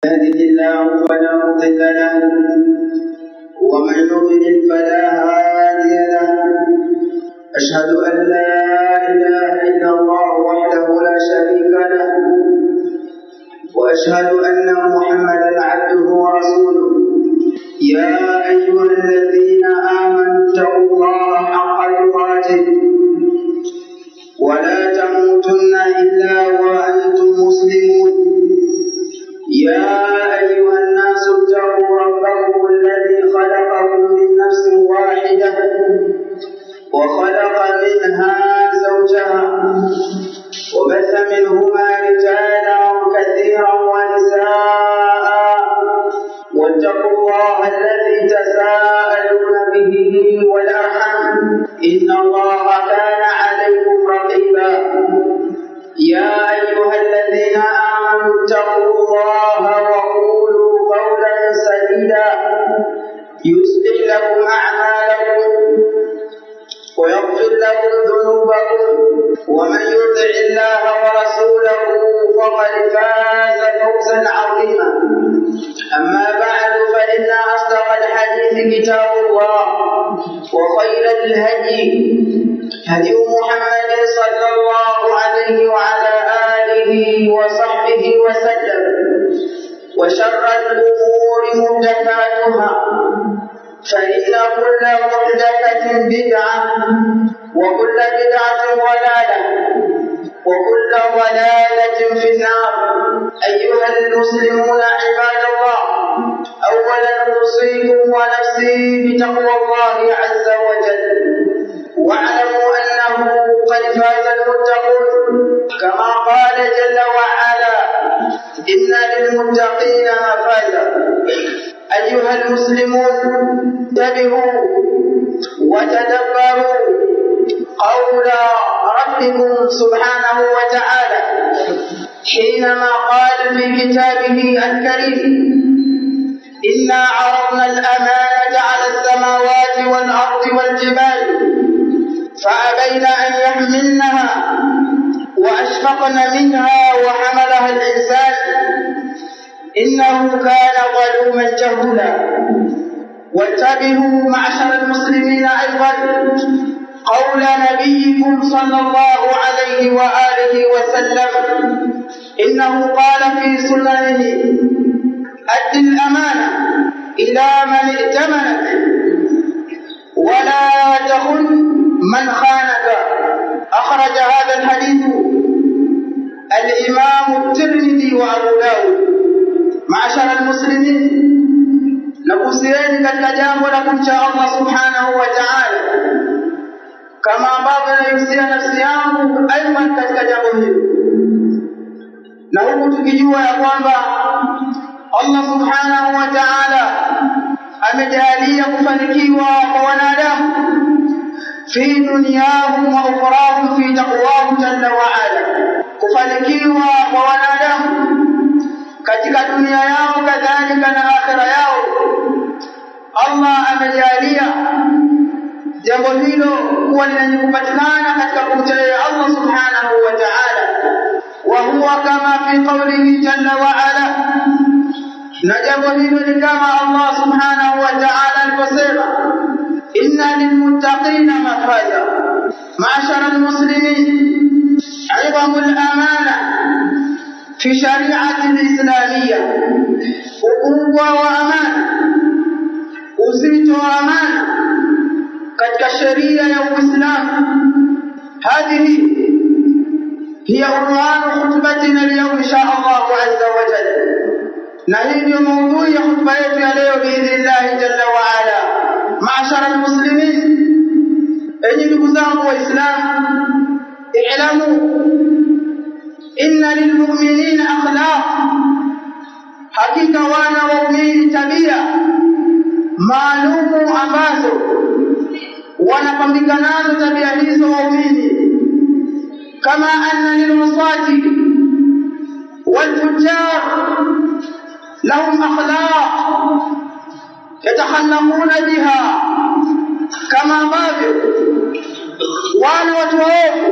يهده الله فلا مضل له ومن يضلل فلا هادي له. أشهد أن لا إله إلا الله وحده لا شريك له، وأشهد أن محمدا عبده ورسوله. يا أيها الذين آمنوا اتقوا الله حق تقاته ولا تموتن إلا وأنتم مسلمون. يا أيها الناس اتقوا ربكم الذي خلقكم من نفس واحدة وخلق منها زوجها وبث منهما رجالا كثيرا ونساء، واتقوا الله الذي تساءلون به والأرحام إن الله كان عليكم رقيبا. يا أيها الذين آمنوا اتقوا الله وقولوا قولا سديدا يصلح لكم أعمالكم ويغفر لكم ذنوبكم، ومن يطع الله ورسوله فقد فاز فوزا عظيما. أما بعد، فإن أصدق الحديث كتاب الله، وخير الهدي هدي محمد صلى الله عليه وعلى آله وصحبه وسلم، وشر الأمور محدثاتها، فإن كل محدثة بدعة وكل بدعة ضلالة وكل ضلالة في النار. أيها المسلمون عباد الله، أولا أوصيكم ونفسي بتقوى الله عز وجل، واعلموا أنه قد فاز المتقون، كما قال جل وعلا: إن للمتقين مفازا. أيها المسلمون، انتبهوا وتدبروا قول ربكم سبحانه وتعالى حينما قال في كتابه الكريم: إنا عرضنا الأمانة على السماوات والأرض والجبال فأبين أن يحملنها وأشفقن منها وحملها الإنسان إنه كان ظلوما جهولا. وانتبهوا معشر المسلمين أيضا قول نبيكم صلى الله عليه وآله وسلم، إنه قال في سننه: أد الأمانة إلى من ائتمنك ولا تخن من خانك. أخرج هذا الحديث الإمام الترمذي وأبو داود. معشر المسلمين، nakusieni katika jambo la kumcha Allah subhanahu wa ta'ala, kama ambavyo naihusia nafsi yangu aidha katika jambo hili, na huku tukijua ya kwamba Allah subhanahu wa ta'ala amejalia kufanikiwa kwa wanadamu fi dunyahum wa ukhrahum fi taqwahu jalla wa ala, kufanikiwa kwa wanadamu katika dunia yao kadhalika na akhira yao. Allah amejalia jambo hilo kuwa lenye kupatikana katika kumcha Allah subhanahu wa ta'ala, wa huwa kama fi qawlihi jalla wa ala, na jambo hilo ni kama Allah subhanahu wa ta'ala aliposema: inna lilmuttaqina mafaza. Ma'ashara almuslimin, idhamul amana fi shari'ati alislamiyya, ukubwa wa amana, uzito wa amana katika sheria ya Uislamu. Hadhihi hiya unwanu khutbatina al-yawm insha Allah azza wa jalla, na hii ndio maudhui ya khutba yetu ya leo biidhnillah jalla wa ala. Maashara almuslimin, enyi ndugu zangu Waislamu, i'lamu inna lilmu'minina akhlaq, hakika wana waumini tabia maalumu ambazo wanapambika nazo tabia hizo waumini, kama anna lilmusati walfujjar lahum akhlaq yatakhallaquna biha, kama ambavyo wale watu waovu,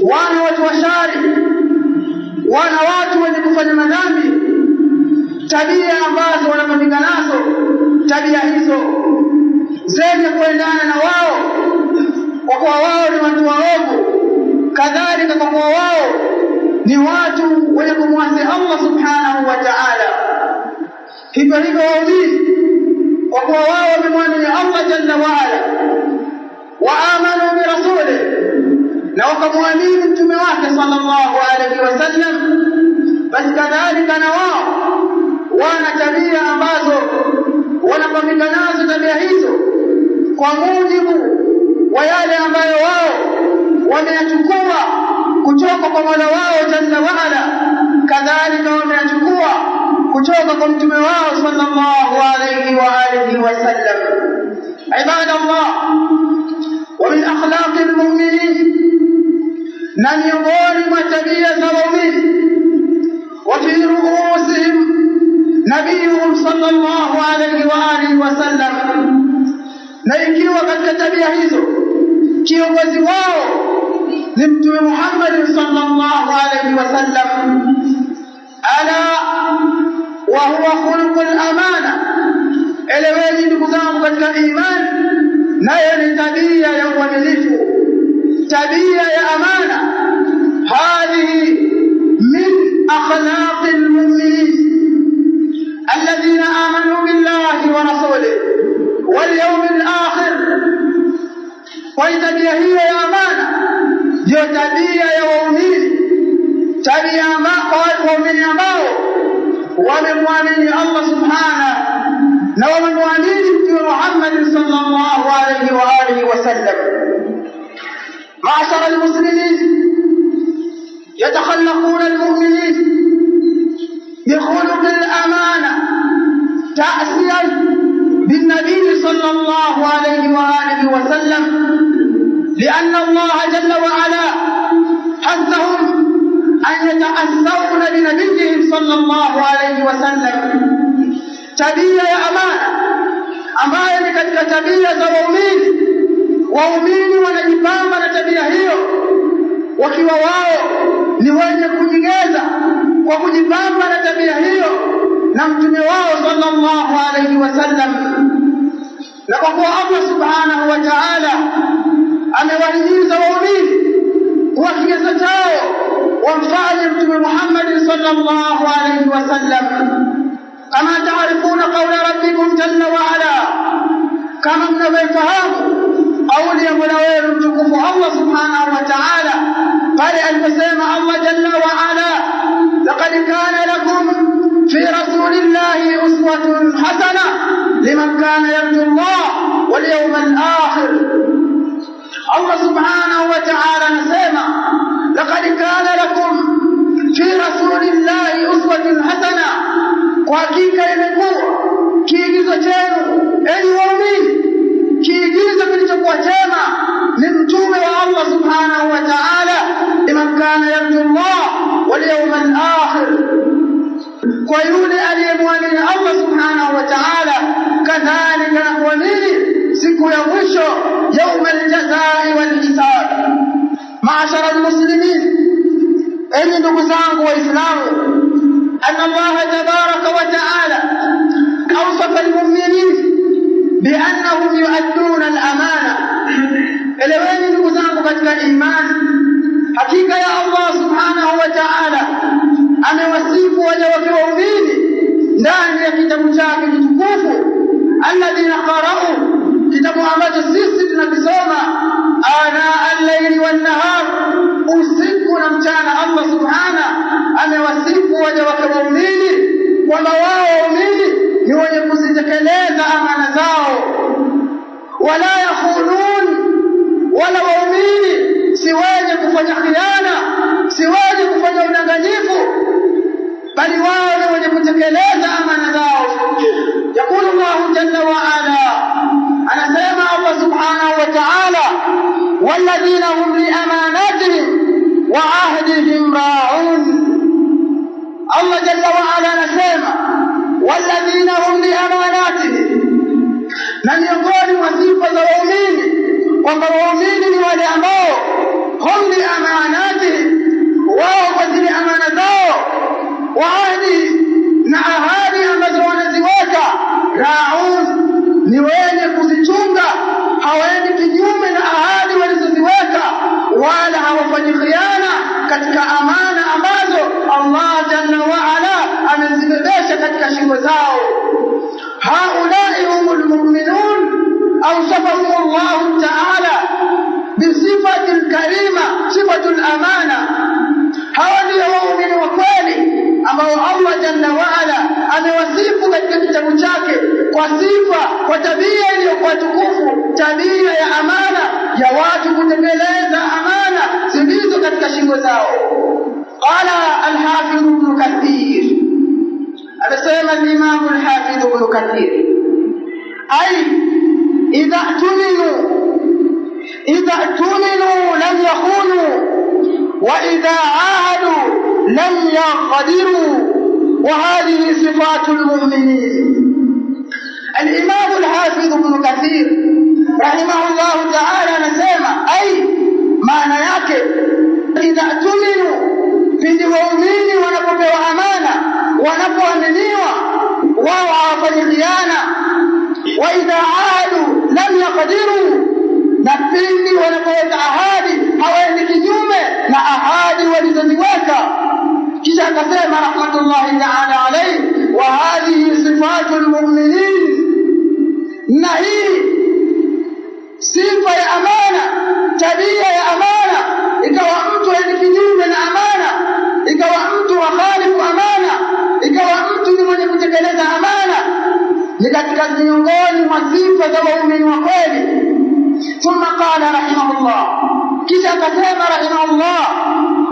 wale watu washari, wale watu wenye kufanya madhambi tabia ambazo wanapambika nazo, tabia hizo zenye kuendana na wao, kwa kuwa wao ni watu waovu, kadhalika kwa kuwa wao ni watu wenye kumwasi Allah subhanahu wa ta'ala. Hivyo hivyo waumini, kwa kuwa wao wamemwamini Allah jalla wa ala, wa amanu bi rasulih, na wakamwamini mtume wake sallallahu alayhi wasallam, basi kadhalika na wao wana tabia ambazo wanapambika nazo, tabia hizo kwa mujibu wa yale ambayo wao wameyachukua kutoka kwa Mola wao jalla wa ala, kadhalika wameyachukua kutoka kwa mtume wao sallallahu alayhi wa alihi wasallam. Ibadallah, wa min akhlaqi almu'minin, na miongoni mwa tabia za waumini, wa fi ru'usihim nabiyuhum sallallahu alayhi wa alihi wasallam, na ikiwa katika tabia hizo kiongozi wao ni mtume Muhammad sallallahu alayhi wasallam. Ala wa huwa khuluqul amana, eleweni ndugu zangu katika imani, nayo ni tabia ya uaminifu, tabia ya amana. Hadhihi min akhlaqil mu'minin alladhina amanu billahi wa rasulihi wal yawmil akhir. Kwa tabia hiyo ya amana ndio tabia ya waumini, tabia waumini ambao wamemwamini Allah subhanahu na wamemwamini mtume Muhammad sallallahu alayhi wa alihi wasallam. Ma'ashara almuslimin, yatakhallaquna almu'minin bikhuluqi al-amana ta'siyan bin-nabi sallallahu alayhi wa alihi wasallam, لأن الله جل وعلا حثهم أن يتأسون بنبيهم صلى الله عليه وسلم. tabia ya amana ambayo ni katika tabia za waumini. Waumini wanajipamba na tabia hiyo, wakiwa wao ni wenye kujigeza kwa kujipamba na tabia hiyo na mtume wao sallallahu alayhi wasallam. Na kwa kuwa Allah subhanahu wa ta'ala amewahimiza waumini kwa kigezo chao wamfanye mtume Muhammad sallallahu alayhi wasallam. Kama taarifuna qawla rabbikum jalla wa ala, kama mnavyofahamu kauli ya Mola wenu mtukufu Allah subhanahu wa ta'ala pale aliposema Allah jalla wa ala, laqad kana lakum fi rasulillahi uswatun hasana liman kana yarju Allah wal yawmal akhir. Allah subhanahu wa ta'ala anasema laqad kana lakum fi rasulillahi uswatun hasana, kwa hakika imekuwa kiigizo chenu enyi waumini, kiigizo kilichokuwa chema ni mtume wa Allah subhanahu wa ta'ala, liman kana yarju Allah wal yawmal akhir, kwa yule aliyemwamini Allah subhanahu wa ta'ala, kadhalika na kuamini siku ya mwisho, يوم الجزاء والحساب. معاشر المسلمين، enyi ndugu zangu waislamu, anna Allah tabaraka wa ta'ala awsafa almu'minin biannahum yu'adduna al-amana. Eleweni ndugu zangu katika imani, hakika ya Allah subhanahu wa ta'ala amewasifu waja wake waumini ndani ya kitabu chake kitukufu, alladhina qara'u, kitabu ambacho sisi tunakisoma ana al-layli wan-nahar, usiku na mchana. Allah subhanahu amewasifu waja wake waumini kwamba wao waumini ni wenye kuzitekeleza amana zao, wala yakhunun, wala waumini si wenye kufanya khiana, si wenye kufanya udanganyifu, bali wao ni wenye kutekeleza amana zao. Yakulu Allah jalla wa ala, anasema Allah subhanahu wa ta'ala, walladhina hum li amanatihim wa ahdihim ra'un. Allah jalla wa ala anasema walladhina hum li amanatihim, na miongoni mwa sifa za waumini kwamba waumini ni wale ambao hum li amanatihim, wao kwa zile amana zao, wa ahdi, na ahadi kwa tabia iliyokuwa tukufu, tabia ya amana, ya watu kutekeleza amana zilizo katika shingo zao. Qala al-Hafidh Ibn Kathir, anasema al-Imam al-Hafidh Ibn Kathir, ay idha tuminu lam yakhunu wa idha ahadu lam yaqdiru wa hadhihi sifatul mu'minin. الإمام الحافظ ابن كثير رحمه الله تعالى anasema ai maana yake idha tuminu, pindi waumini wanapopewa amana, wanapoaminiwa wao hawafanyi khiana. Wa idha ahadu lam yaqdiru, na pindi wanapoweka ahadi hawaendi kinyume na ahadi walizoziweka. Kisha akasema rahmatullahi ta'ala alayhi, wa hadhihi sifatul mu'minin, na hii sifa ya amana, tabia ya amana, ikawa mtu aende kinyume na amana, ikawa mtu wakhalifu amana, ikawa mtu ni mwenye kutekeleza amana, ni katika miongoni mwa sifa za waumini wa kweli. Thumma qala rahimahullah, kisha akasema rahimahullah,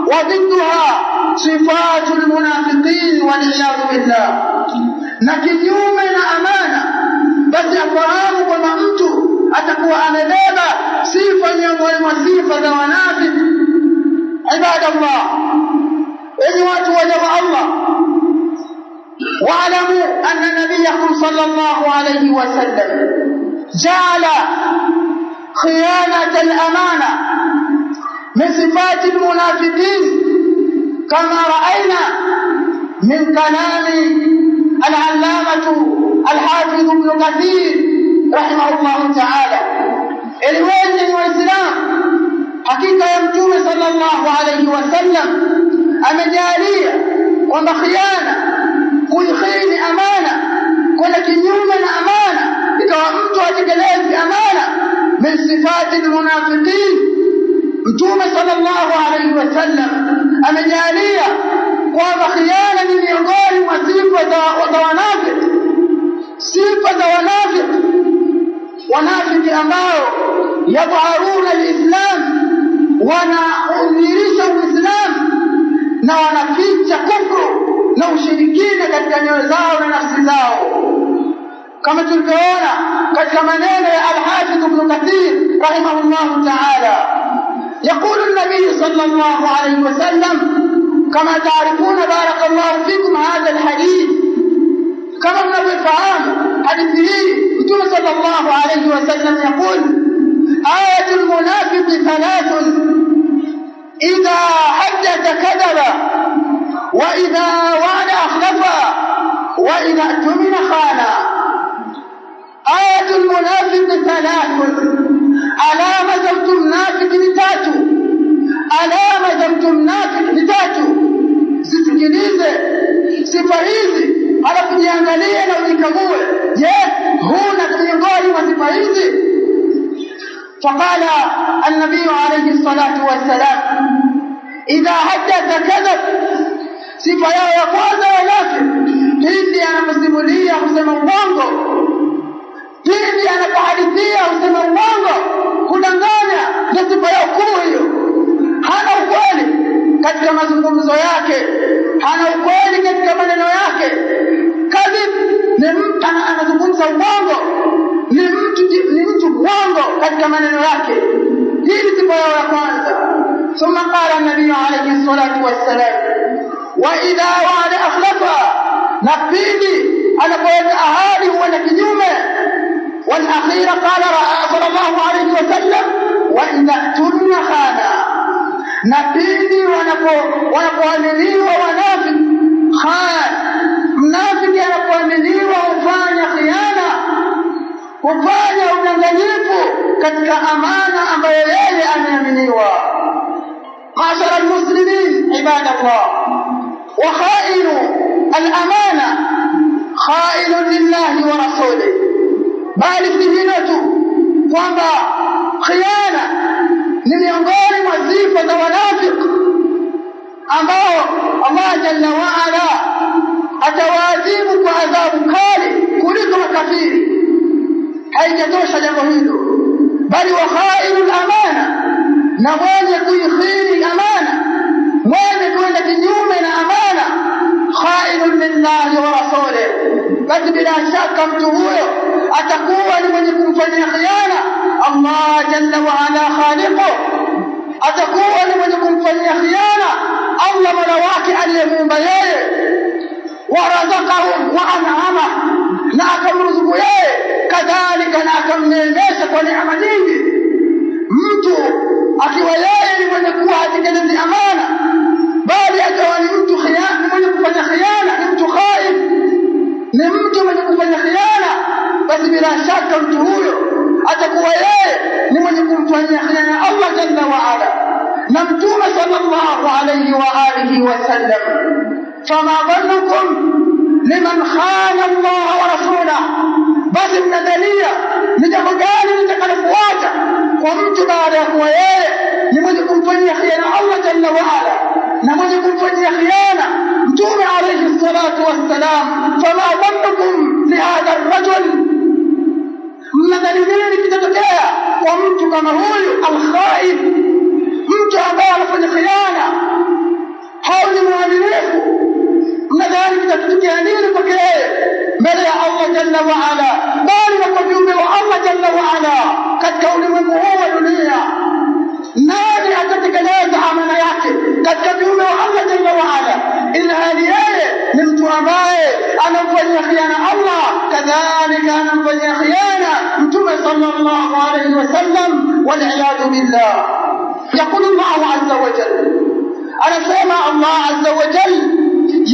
wa dhidduha sifatul munafiqin wal iyadhu billah, na kinyume na amana basi afahamu kwamba mtu atakuwa amebeba sifa miongoni mwa sifa za wanafiki. Ibadallah, enyi watu wa Allah, wa'lamu anna nabiyyakum sallallahu alayhi wa sallam ja'ala khiyanata al-amana min sifati al-munafiqin kama ra'ayna min kalami al-allamatu الحافظ ابن كثير رحمه الله تعالى. الوالد والسلام حقيقة يمتون صلى الله عليه وسلم أمجالية ومخيانة كل خير أمانة كل كنيوم أمانة إكوامت وجدلات أمانة من صفات المنافقين. متوم صلى الله عليه وسلم أمجالية ومخيانة من يقول وصفة وضوانافق، sifa za wanafiki ambao yadharuna alislam, wanaudhirisha uislamu na wanaficha kufru na ushirikina katika nyoyo zao na nafsi zao, kama tulivyoona katika maneno ya al-Hafidh Ibn Kathir rahimahullah ta'ala. يقول النبي صلى الله عليه وسلم كما تعرفون بارك الله فيكم هذا الحديث، كما نفهم حديث رسول صلى الله عليه وسلم يقول آية المنافق ثلاث: إذا حدث كذب، وإذا وعد أخلف، وإذا اؤتمن خان. آية المنافق ثلاث، علامة المنافق لتاتو، علامة المنافق لتاتو. Zisikilize sifa hizi alafu jiangalie na ujikague, je, huna miongoni mwa sifa hizi? Faqala an-nabiy alayhi salatu wassalam, idha haddatha kadhab, sifa yao ya kwanza wanafiki pindi anaposimulia husema uongo, pindi anapohadithia husema uongo, kudanganya, na sifa yao kuu hiyo. Hana ukweli katika mazungumzo yake, hana ukweli katika maneno yake. Kadhib ni mtu anazungumza uongo, ni mtu uongo katika maneno yake. Hii ni sifa yao ya kwanza. Thumma qala an-nabiy alayhi salatu wassalam, wa idha wa'ada akhlafa, na pindi anapoweka ahadi huwa na kinyume. Wal akhira qala sallallahu alayhi wasallam, wa idha tunna khana, na pindi wanapoaminiwa wanafiki khan. Mnafiki anapoaminiwa hufanya khiana, hufanya udanganyifu katika amana ambayo yeye ameaminiwa. Ma'ashara almuslimin ibadallah, wa kha'inu al-amana kha'inun lillahi wa rasulih, bali si hilo tu kwamba khiana ni miongoni mwa sifa za wanafiki ambao Allah jalla wa ala atawaadhibu kwa adhabu kali kuliko makafiri. haijatosha jambo hilo, bali wa khairul amana, na mwenye kuikhini amana, mwenye kwenda kinyume na amana, khairun lillahi wa rasulihi, basi bila shaka mtu huyo atakuwa ni mwenye kumfanyia khiana Allah jalla wa ala khaliquhu, atakuwa ni mwenye kumfanyia khiana Allah mola wake aliyemuumba yeye, warazaqahu wa an'ama, na akamruzuku yeye, kadhalika na akamneemesha kwa neema nyingi. Mtu akiwa yeye ni mwenye kuwa hatekelezi amana, bali akawa ni mtu khiana, mwenye kufanya khiana, ni mtu khaif, ni mtu mwenye kufanya khiana, basi bila shaka mtu huyo atakuwa yeye ni mwenye kumfanyia khiana Allah jalla wa ala na mtume sallallahu alayhi wa alihi wasallam. Fama dhannukum liman khana Allah wa rasulahu, basi mnadhania ni jambo gani litakalofuata kwa mtu baada ya kuwa yeye ni mwenye kumfanyia khiana Allah jalla wa ala na mwenye kumfanyia khiana mtume alayhi salatu wassalam. Fama dhannukum li hadha ar-rajul, mnadhania nini kitatokea kwa mtu kama huyu al-khaif, mtu ambaye anafanya khiana, haoni muaminifu? Mnadhani kitatokea nini kwake yeye mbele ya Allah jalla wa ala, bali na kwa viumbe wa Allah jalla wa ala katika ulimwengu huu wa dunia? Nani atatekeleza amana yake katika viumbe wa Allah jalla wa ala, ilhali yeye ni mtu ambaye anamfanyia khiana Allah, kadhalika anamfanyia khiana mtume sallallahu alayhi wasallam, wal'iyadu billah. يقول الله عز وجل، أنا سمع الله عز وجل: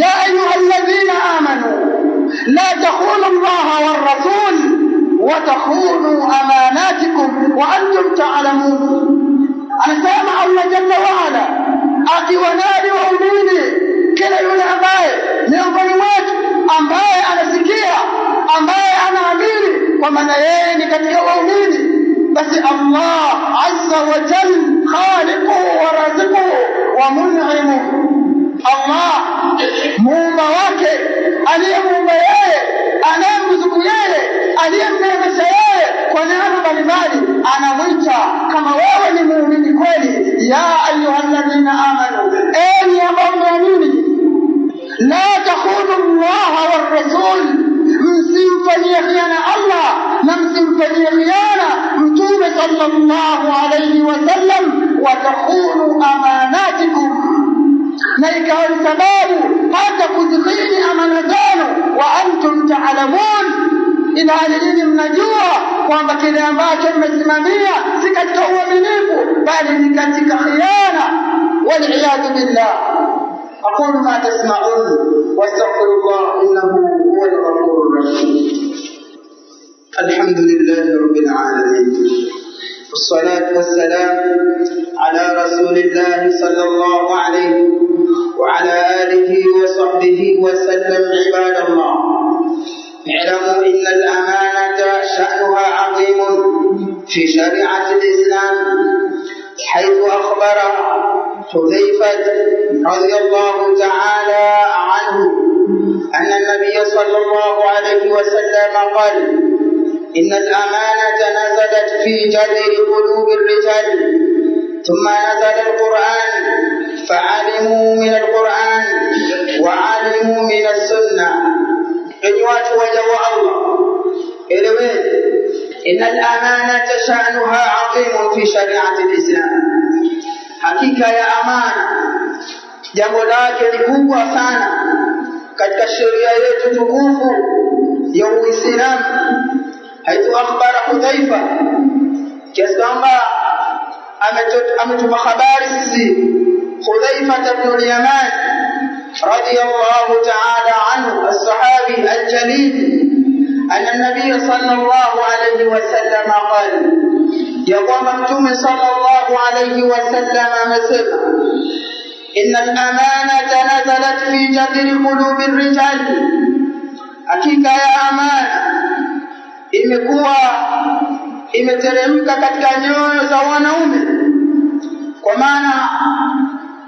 يا أيها الذين آمنوا لا تخونوا الله والرسول وتخونوا أماناتكم وأنتم تعلمون. أنا سمع الله جل وعلا akiwanadi waumini kila yule ambaye miongoni mwetu ambaye anasikia, ambaye anaamini kwa maana yeye ni katika waumini, basi Allah azza wa jalla khaliquhu wa raziquhu wa mun'imuhu, Allah muumba wake aliyemuumba yeye, anayemruzuku yeye, aliyemneemesha yeye kwa neema mbalimbali, anamwita kama wewe ni muumini kweli, ya ayyuhalladhina amanu, enyi ambao mmeamini, la takhunu Allah war rasul, msimfanyie khiana Allah na msimfanyie khiana mtume sallallahu alayhi wasallam, wa takhunu amanatikum, na ikawa ni sababu hata kuzikhini amana zenu, wa antum ta'lamun, ila hali mnajua kwamba kile ambacho mmesimamia si katika uaminifu bali ni katika khiana, wal'iyadu billah. أقول ما تسمعون واستغفر الله إنه هو الغفور الرحيم. الحمد لله رب العالمين، والصلاة والسلام على رسول الله صلى الله عليه وعلى آله وصحبه وسلم. عباد الله، اعلموا إن الأمانة شأنها عظيم في شريعة الإسلام، حيث أخبر حذيفة رضي الله تعالى عنه أن النبي صلى الله عليه وسلم قال: إن الأمانة نزلت في جذر قلوب الرجال، ثم نزل القرآن فعلموا من القرآن وعلموا من السنة. أيها وجه الله، إن الأمانة شأنها عظيم في شريعة الإسلام. Hakika ya amana jambo lake ni kubwa sana katika sheria yetu tukufu ya Uislamu. Haithu akhbara Hudhaifa, kiasi kwamba ametupa habari sisi Hudhaifa ibn al-Yaman radiyallahu ta'ala anhu, as-sahabi al-jalil, anna an-nabiy sallallahu alayhi wa sallam qala, ya kwamba mtume sallallahu alayhi wasallam amesema: innal amanata nazalat fi jadri qulubi ar-rijal, hakika ya amana imekuwa imeteremka katika nyoyo za wanaume. Kwa maana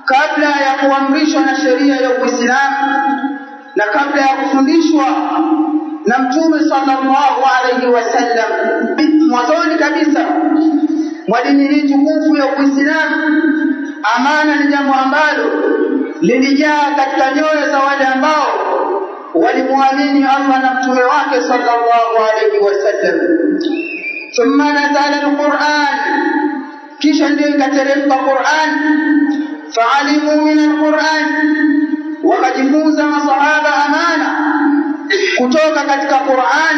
kabla ya kuamrishwa na sheria ya Uislamu na kabla ya kufundishwa na na Mtume sallallahu alayhi wasallam. Mwanzoni kabisa mwa dini hii tukufu ya Uislamu, amana ni jambo ambalo lilijaa katika nyoyo za wale ambao walimwamini Allah na mtume wake sallallahu alayhi wasallam. Thumma nazala alquran, kisha ndio ikateremka Qur'an. Faalimu min alquran, wakajifunza masahaba amana kutoka katika Qur'an,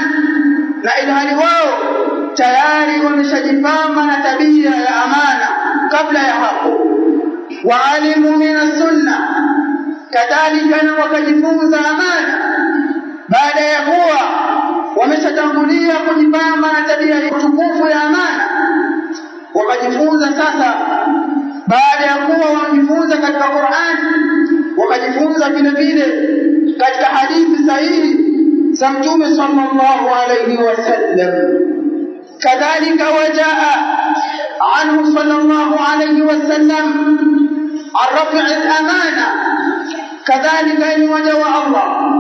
na ilhali wao tayari wameshajipamba na tabia ya amana kabla ya hapo. Waalimu min as-sunnah, kadhalika na wakajifunza amana baada ya kuwa wameshatangulia kujipamba na tabia ya utukufu ya amana. Wakajifunza sasa baada ya kuwa wamejifunza katika Qur'an, wakajifunza vile vile katika hadithi sahihi za Mtume sallallahu alayhi wasallam. Kadhalika wajaa anhu sallallahu alayhi wasallam arrafi' al-amana, kadhalika ni waja wa Allah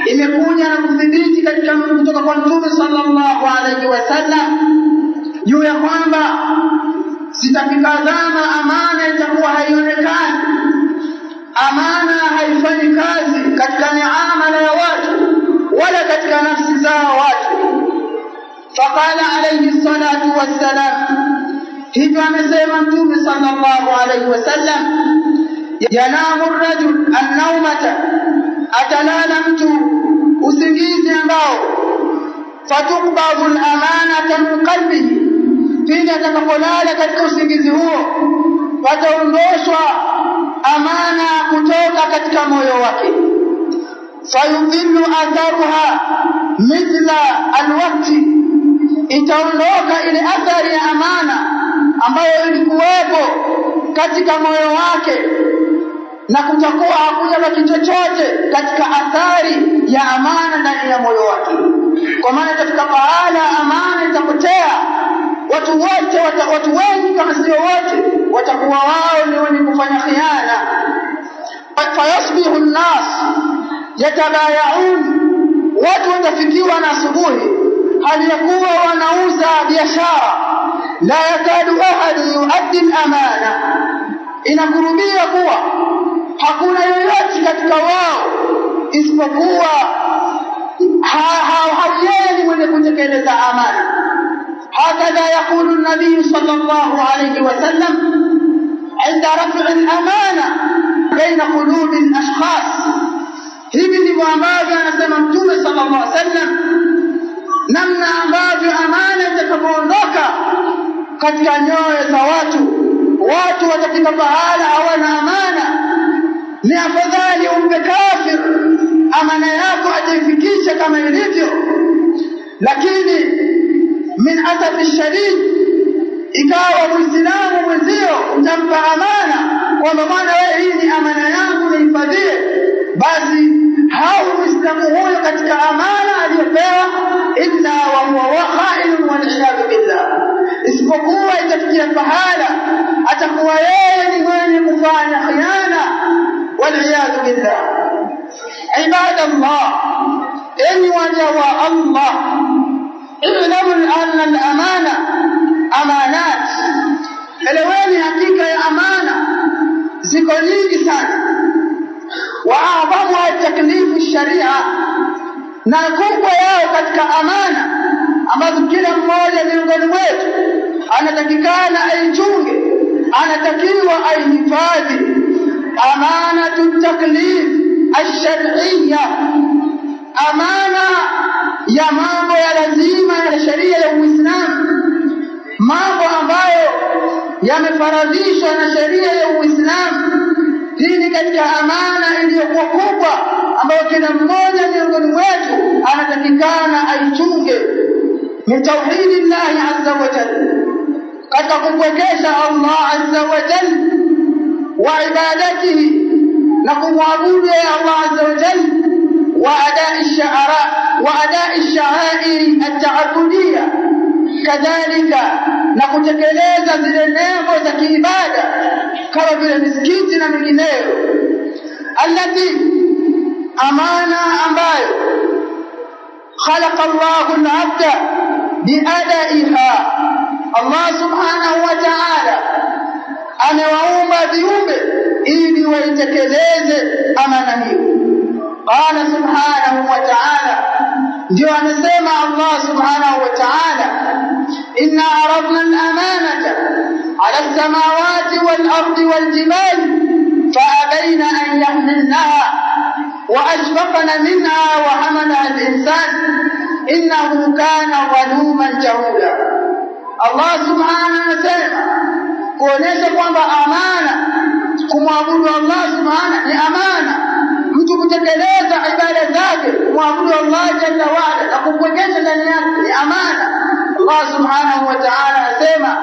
imekuja na kudhibiti katika kutoka kwa Mtume sallallahu alayhi wasallam juu ya kwamba zitafika zama amana itakuwa haionekani, amana haifanyi kazi katika miamala ya watu wala katika nafsi zao watu. Faqala alayhi salatu wassalam, hivyo amesema Mtume sallallahu alayhi wasallam, yanamu ar-rajul an-nawmata, atalala mtu usingizi ambao fatukbadhu al-amanata min qalbihi, pindi atakapolala katika usingizi huo pataondoshwa amana kutoka katika moyo wake. Fayudhillu atharuha mithla alwaqti, itaondoka ile athari ya amana ambayo ilikuwepo katika moyo wake, na kutakuwa hakujabaki chochote katika athari ya amana ndani ya moyo wake. Kwa maana itafika pahala amana itapotea, watu wengi kama sio wote watakuwa wao ni wenye kufanya khiana. Fayasbihu an-nas yatabayaun, watu watafikiwa na asubuhi hali ya kuwa wanauza biashara, la yakadu ahad yuaddi al-amana, inakurubia kuwa hakuna yoyote katika wao isipokuwa hawajali mwenye kutekeleza amana. Hakadha yaqulu an-nabiy sallallahu alayhi wasallam inda raf'i al-amana baina qulubi al-ashkhas, hivi ndivyo ambavyo anasema Mtume sallallahu alayhi wasallam, namna ambavyo amana itakapoondoka katika nyoyo za watu watafika pahala hawana amana. Ni afadhali umpe kafir amana yako ataifikisha kama ilivyo, lakini min asafi shadid ikawa Muislamu mwenzio utampa amana kwamba bwana wewe, hii ni amana yangu nihifadhie, basi hao Muislamu huyo katika amana aliyopewa illa wa huwa kha'inun wal iyad billah, isipokuwa itafikia pahala atakuwa yeye ni mwenye kufanya khiana wal iyad billah. Ibadallah, enyi waja wa Allah, i'lamu anna al-amana amanat, eleweni hakika ya amana ziko nyingi sana. Wa a'dhamuha taklifu sharia, na kubwa yao katika amana ambazo kila mmoja miongoni mwetu anatakikana aichunge, anatakiwa aihifadhi, amanatu taklif ash-shar'iyya, amana ya mambo ya lazima ya sheria ya Uislamu, mambo ambayo yamefaradhishwa na sheria ya Uislamu. Hii ni katika amana iliyokuwa kubwa ambayo kila mmoja miongoni mwetu anatakikana aichunge. Min tauhidillahi azza wa jalla, katika kumpwekesha Allah azza wa jalla, wa ibadatihi, na kumwabudu ya Allah azza wa jalla, wa adai sha'airi at-ta'abbudiyya, kadhalika na kutekeleza zile nembo za kiibada kama vile misikiti na mingineyo. Allati, amana ambayo khalaqa Allahu al-'abda biadaiha. Allah subhanahu wa ta'ala amewaumba viumbe ili waitekeleze amana hiyo. Qala subhanahu wa ta'ala, ndio anasema Allah subhanahu wa ta'ala, inna aradna al-amanata ala as-samawati wal-ardi wal-jibali fa'abayna an yahmilnaha wa ashfaqna minha wa hamalaha al-insan innahu kana zaluman jahula. Allah subhanahu anasema kuonesha kwamba amana, kumwabudu Allah subhanahu ni amana. Mtu kutekeleza ibada zake, kumwabudu Allah jalla wa ala na kumpwekesha ndani yake ni amana. Allah subhanahu wa ta'ala anasema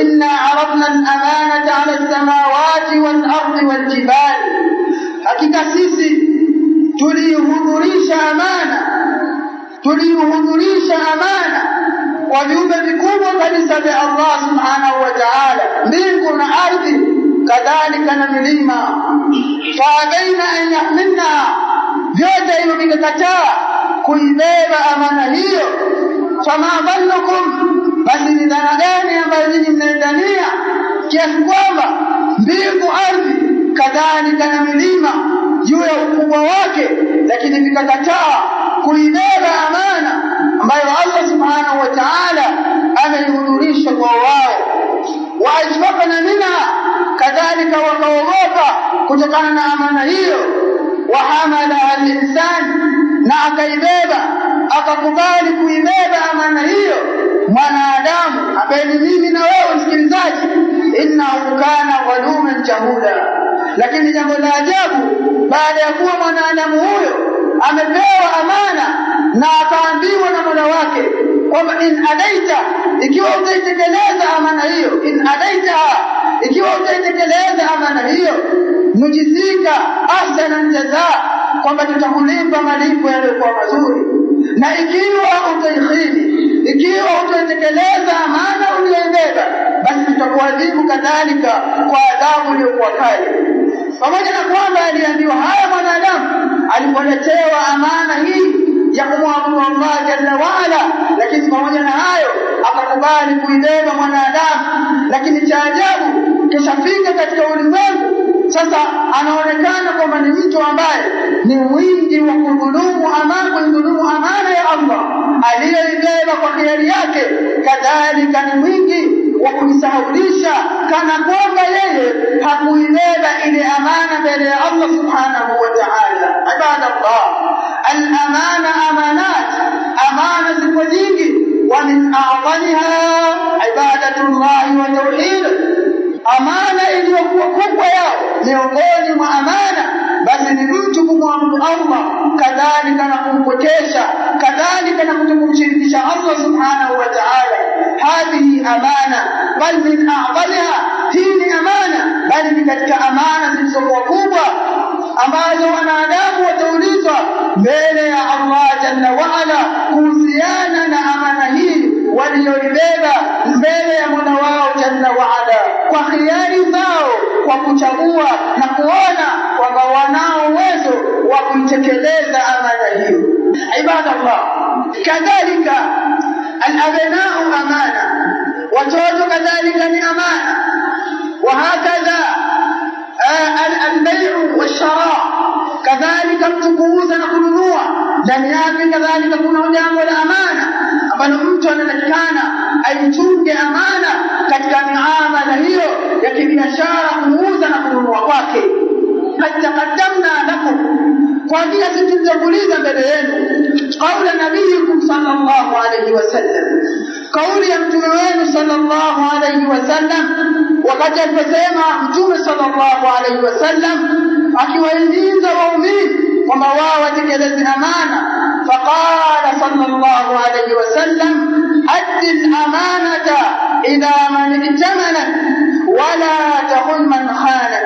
inna aradna al-amanata 'ala as-samawati wal-ardi wal-jibali, hakika sisi tulihudhurisha amana kwa viumbe vikubwa kabisa vya Allah subhanahu wa ta'ala, mbingu na ardhi, kadhalika na milima. Fa'abaina an yahmilna, vyote hivyo vikakataa kuibeba amana hiyo. Fama dhannukum, basi ni dhana gani ambayo nyinyi mnaidhania kiasi kwamba mbingu, ardhi, kadhalika na milima juu ya ukubwa wake, lakini vikakataa kuibeba amana ambayo Allah subhanahu wa ta'ala ameihudhurisha kwa wao. Wa ashfaqna minha, kadhalika wakaogopa kutokana na amana hiyo. Wa hamala al-insan, na akaibeba, akakubali kuibeba amana hiyo mwanadamu ambaye ni mimi na wewe msikilizaji. Innahu kana zaluman jahula. Lakini jambo la ajabu, baada ya kuwa mwanadamu huyo amepewa amana na akaambiwa na Mola wake kwamba in adaita, ikiwa utaitekeleza amana hiyo, in adaita, ikiwa utaitekeleza amana hiyo, nujizika ahsana jazaa, kwamba tutakulipa malipo yaliyokuwa mazuri. Na ikiwa utaikhini, ikiwa utaitekeleza amana uliyobeba, basi tutakuadhibu kadhalika kwa adhabu iliyokuwa kali. Pamoja na kwamba aliambiwa haya mwanadamu alipoletewa amana hii ya kumwabudu Allah jalla wa ala, lakini pamoja na hayo akakubali kuibeba mwanadamu. Lakini cha ajabu, kishafika katika ulimwengu sasa anaonekana kwamba ni mtu ambaye ni mwingi wa kudhulumu amana ya Allah aliyoibeba kwa hiari yake, kadhalika ni mwingi wa kujisahaulisha kana kwamba yeye hakuibeba ile amana mbele ya Allah subhanahu wa ta'ala. Ibadallah, al-amana amanat, amana zipo nyingi. Wa min a'zamiha ibadatullahi wa tauhid, amana iliyokuwa kubwa yao miongoni mwa amana basi ni mtu kumwabudu Allah, kadhalika na kumpwekesha, kadhalika na kutomshirikisha Allah subhanahu wa ta'ala. Hadhihi amana, bal min a'zamiha, hii ni amana bali ni katika amana zilizokuwa kubwa ambazo wanadamu wataulizwa mbele ya Allah jalla wa ala kuhusiana na amana hii walioibeba mbele ya Mola wao jalla wa ala, kwa khiari zao, kwa kuchagua na kuona kwamba wanao uwezo wa kuitekeleza amana hiyo. Ibadallah, kadhalika al-abna'u amana, watoto kadhalika ni amana. Wa hakadha al-bay'u wash-shara, kadhalika mtu kuuza na kununua, ndani yake kadhalika kuna jambo la amana ambalo mtu anatakikana aichunge amana katika miamala hiyo ya kibiashara, kuuza na kununua kwake. Qad taqaddamna lakum, kwa vile tulitanguliza mbele yenu kauli nabiyikum sallallahu alayhi wasallam, kauli ya mtume wenu sallallahu alayhi wasallam, wakati aliposema mtume sallallahu alayhi wasallam akiwahimiza waumini kwamba wao watekeleze amana. Faqala sallallahu alayhi wasallam, addi al-amanata ila man itamana wala takhun man khanak.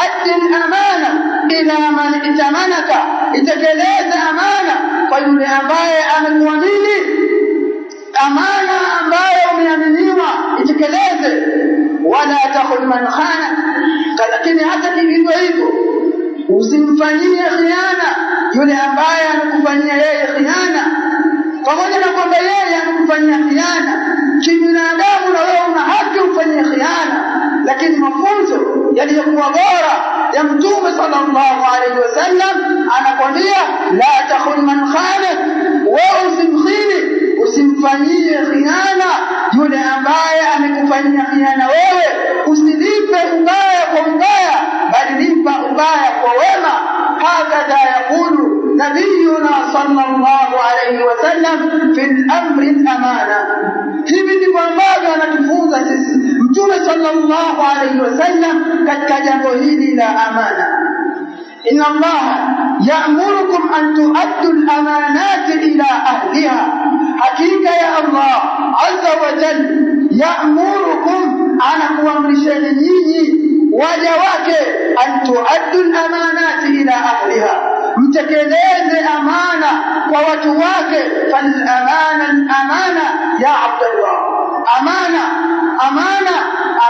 Addi al-amana ila man itamanaka, itekeleze amana kwa yule ambaye amekuamini. Amana ambayo umeaminiwa itekeleze. Wala takhun man khanak, lakini hata hivyo hivyo usimfanyie khiana yule ambaye anakufanyia yeye khiana. pamoja na kwamba yeye amekufanyia khiana kibinadamu na wewe una haki ufanyie khiana, lakini mafunzo yaliyokuwa bora ya Mtume sallallahu alaihi wasallam anakwambia la takhun man khanak, wewe usimkhini, usimfanyie khiana yule ambaye amekufanyia khiana wewe. Usilipe ubaya kwa ubaya, bali lipa ubaya kwa wema. Hakadha yaqulu nabiyuna sallallahu alayhi wasallam fi al-amri al-amana. Hivi ndivyo ambavyo anatufunza sisi Mtume sallallahu alayhi wasallam katika jambo hili la amana. Inna Allah ya'murukum an tu'addu al-amanati ila ahliha, hakika ya Allah azza wa jalla ya'murukum, anakuamrisheni nyinyi waja wake an tu'addu al-amanati ila ahliha, mtekeleze amana kwa watu wake. Fal amana ya Abdullah,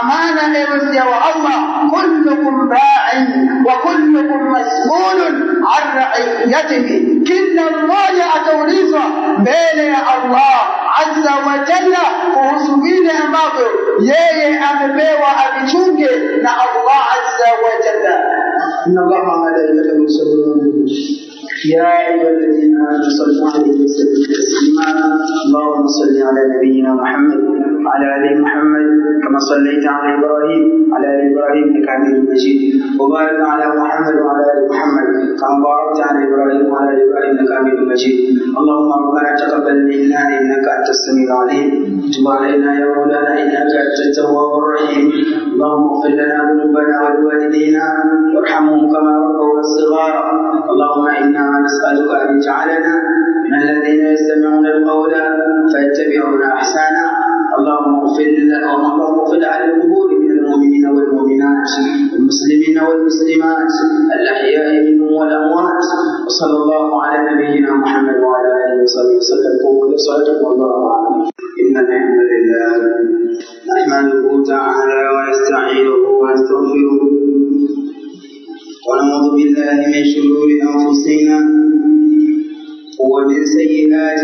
amana ewe mja wa Allah, kullukum ra'in wa kullukum mas'ulun an ra'iyatihi, kila mmoja ataulizwa mbele ya Allah azza wa jalla kuhusu vile ambavyo yeye amepewa avichunge na Allah azza wa jalla. Inna Allaha wa malaikatahu yusalluna 'alan nabi يا أيها الذين آمنوا صلوا عليه وسلموا تسليما. اللهم صل على نبينا محمد وعلى آل محمد كما صليت على إبراهيم وعلى آل إبراهيم إنك حميد مجيد، وبارك على محمد وعلى آل محمد كما باركت على إبراهيم وعلى آل إبراهيم إنك حميد مجيد. اللهم ربنا تقبل منا إنك أنت السميع العليم، وتب علينا يا مولانا إنك أنت التواب الرحيم. اللهم اغفر لنا ذنوبنا ولوالدينا وارحمهم كما ربونا صغارا. اللهم إنا نسألك أن تجعلنا من الذين يستمعون القول فيتبعون أحسنه. اللهم اغفر على القبور من المؤمنين والمؤمنات والمسلمين والمسلمات الأحياء منهم والأموات. وصلى الله على نبينا محمد وعلى آله وصحبه وسلم. قوموا لصلاتكم والله أعلم. إن الحمد لله نحمده تعالى ونستعينه ونستغفره ونعوذ بالله من شرور أنفسنا ومن سيئات